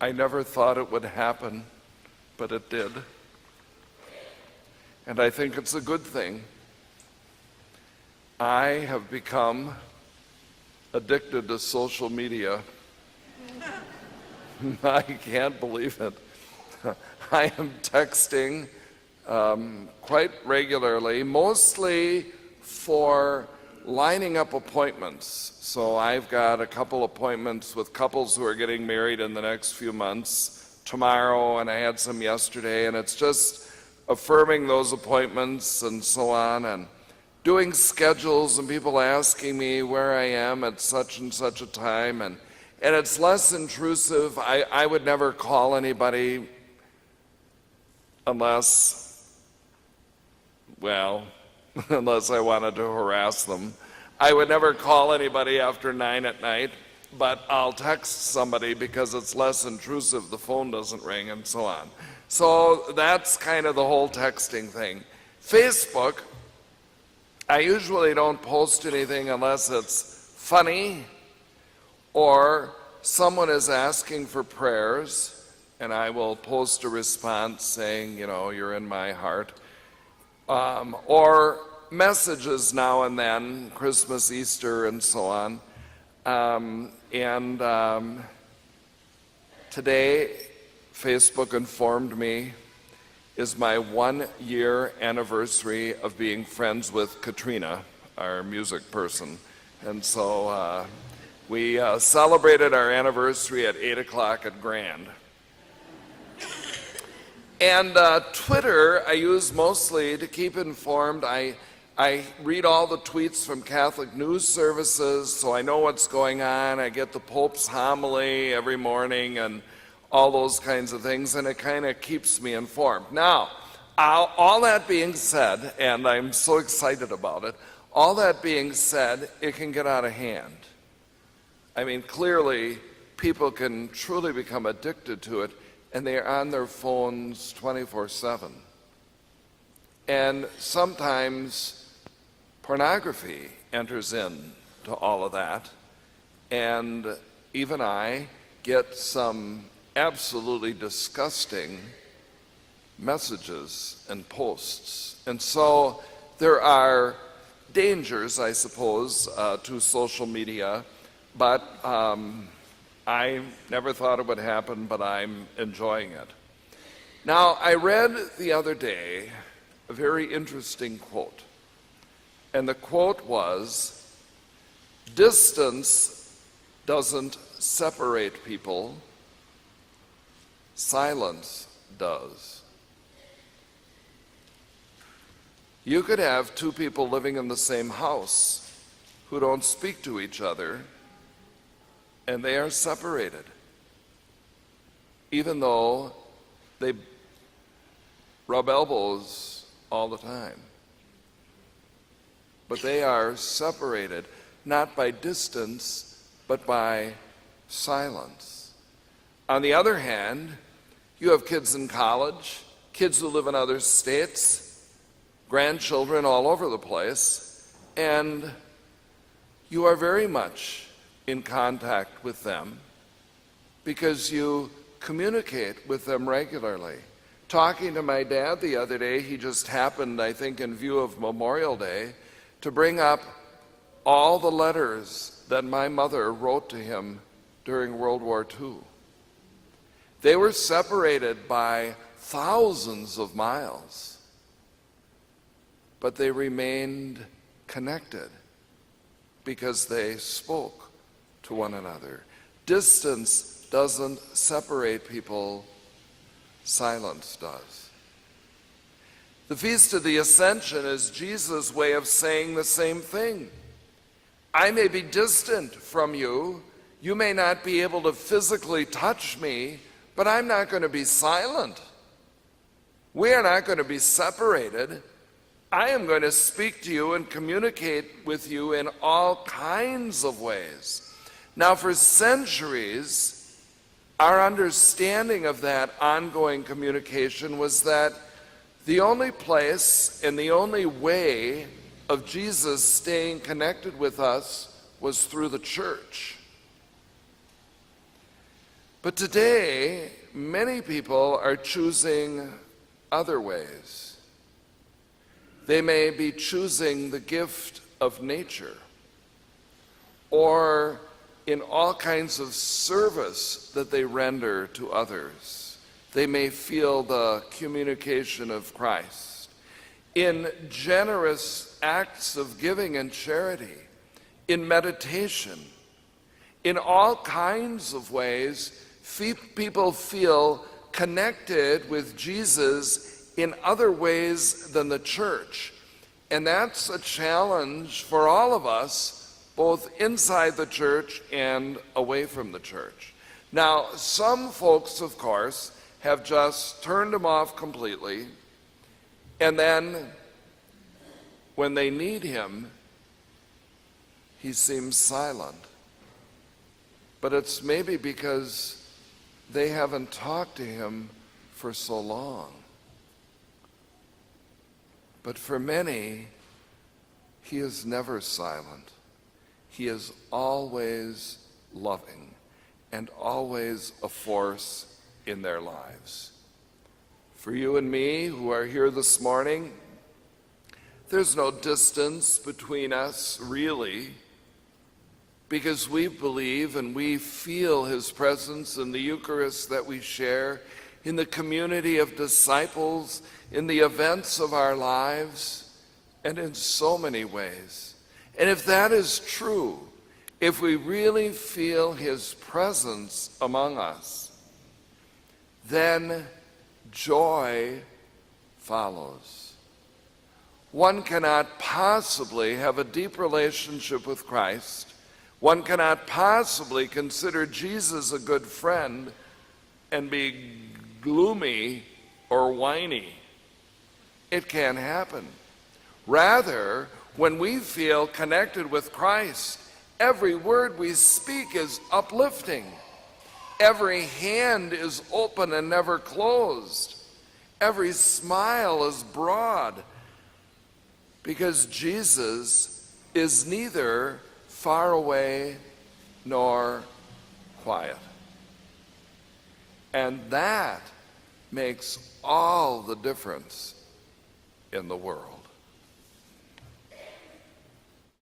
I never thought it would happen, but it did. And I think it's a good thing. I have become addicted to social media. I can't believe it. I am texting quite regularly, mostly for lining up appointments. So I've got a couple appointments with couples who are getting married in the next few months tomorrow, and I had some yesterday, and it's just affirming those appointments and so on, and doing schedules and people asking me where I am at such and such a time, and it's less intrusive. I would never call anybody unless I wanted to harass them. I would never call anybody after 9 at night, but I'll text somebody because it's less intrusive, the phone doesn't ring and so on. So that's kind of the whole texting thing. Facebook, I usually don't post anything unless it's funny or someone is asking for prayers, and I will post a response saying, you're in my heart. Or messages now and then, Christmas, Easter, and so on. Today, Facebook informed me, is my 1-year anniversary of being friends with Katrina, our music person. And so we celebrated our anniversary at 8 o'clock at Grand. And Twitter I use mostly to keep informed. I read all the tweets from Catholic news services, so I know what's going on. I get the Pope's homily every morning and all those kinds of things, and it kind of keeps me informed. Now, all that being said, and I'm so excited about it, all that being said, it can get out of hand. I mean, clearly, people can truly become addicted to it, and they're on their phones 24/7. And sometimes pornography enters into all of that, and even I get some absolutely disgusting messages and posts. And so there are dangers, I suppose, to social media, but I never thought it would happen, but I'm enjoying it. Now, I read the other day a very interesting quote, and the quote was, "Distance doesn't separate people, silence does." You could have two people living in the same house who don't speak to each other, and they are separated, even though they rub elbows all the time. But they are separated, not by distance, but by silence. On the other hand, you have kids in college, kids who live in other states, grandchildren all over the place, and you are very much in contact with them because you communicate with them regularly. Talking to my dad the other day, he just happened, I think in view of Memorial Day, to bring up all the letters that my mother wrote to him during World War II. They were separated by thousands of miles, but they remained connected because they spoke to one another. Distance doesn't separate people, silence does. The Feast of the Ascension is Jesus' way of saying the same thing. I may be distant from you, you may not be able to physically touch me, but I'm not going to be silent. We are not going to be separated. I am going to speak to you and communicate with you in all kinds of ways. Now, for centuries, our understanding of that ongoing communication was that the only place and the only way of Jesus staying connected with us was through the church. But today, many people are choosing other ways. They may be choosing the gift of nature, or in all kinds of service that they render to others. They may feel the communication of Christ in generous acts of giving and charity, in meditation, in all kinds of ways. People feel connected with Jesus in other ways than the church. And that's a challenge for all of us, both inside the church and away from the church. Now, some folks, of course, have just turned him off completely, and then when they need him, he seems silent. But it's maybe because they haven't talked to him for so long. But for many, he is never silent. He is always loving and always a force in their lives. For you and me who are here this morning, there's no distance between us, really, because we believe and we feel his presence in the Eucharist that we share, in the community of disciples, in the events of our lives, and in so many ways. And if that is true, if we really feel his presence among us, then joy follows. One cannot possibly have a deep relationship with Christ. One cannot possibly consider Jesus a good friend and be gloomy or whiny. It can't happen. Rather, when we feel connected with Christ, every word we speak is uplifting. Every hand is open and never closed. Every smile is broad, because Jesus is neither far away nor quiet. And that makes all the difference in the world.